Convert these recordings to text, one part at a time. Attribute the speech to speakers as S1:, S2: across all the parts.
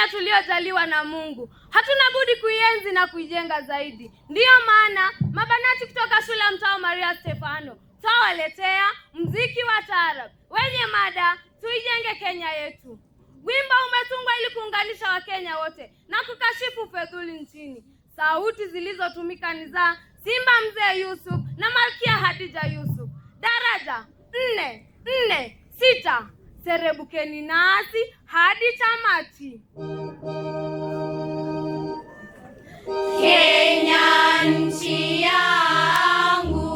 S1: Kenya tuliozaliwa na Mungu. Hatuna budi kuienzi na kuijenga zaidi. Ndiyo maana mabanati kutoka shule ya mtaa Maria Stefano tawaletea mziki wa taarab wenye mada tuijenge Kenya yetu. Wimbo umetungwa ili kuunganisha Wakenya wote na kukashifu fedhuli nchini. Sauti zilizotumika ni za Simba Mzee Yusuf na Malkia Hadija Yusuf. Daraja 4-4-6. Serebukeni nasi hadi tamati.
S2: Kenya nchi yangu,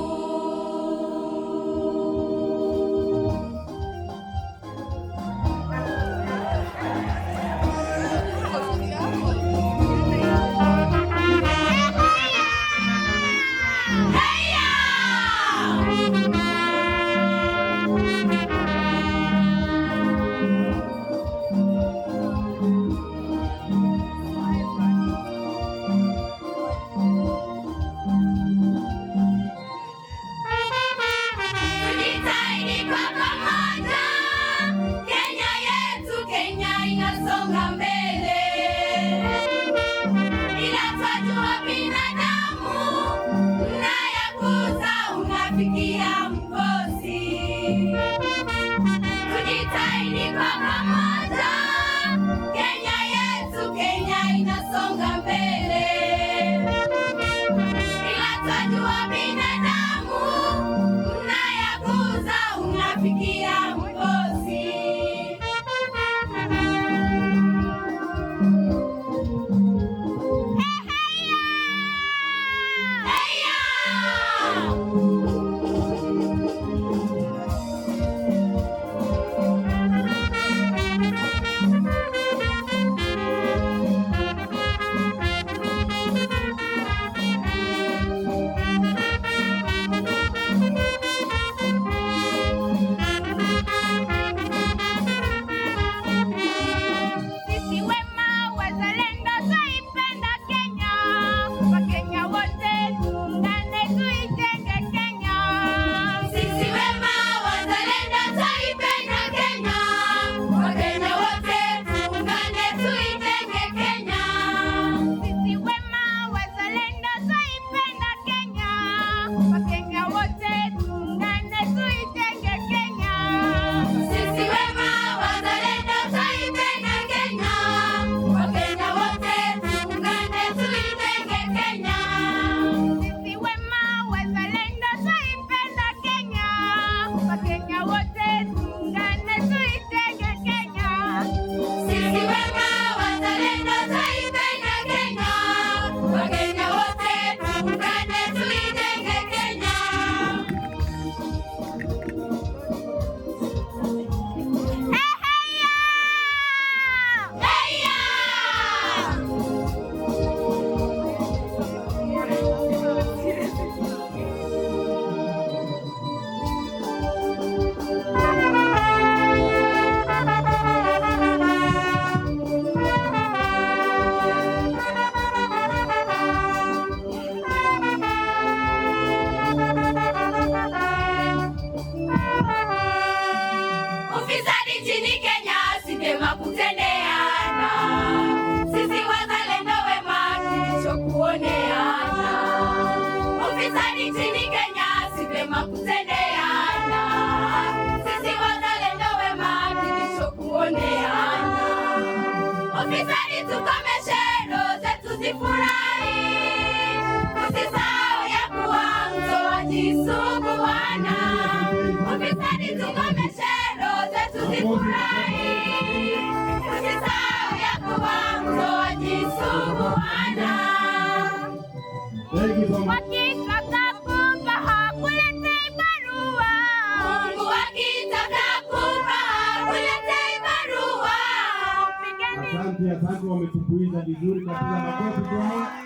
S3: Asante, wametumbuiza vizuri katika makofi kwao.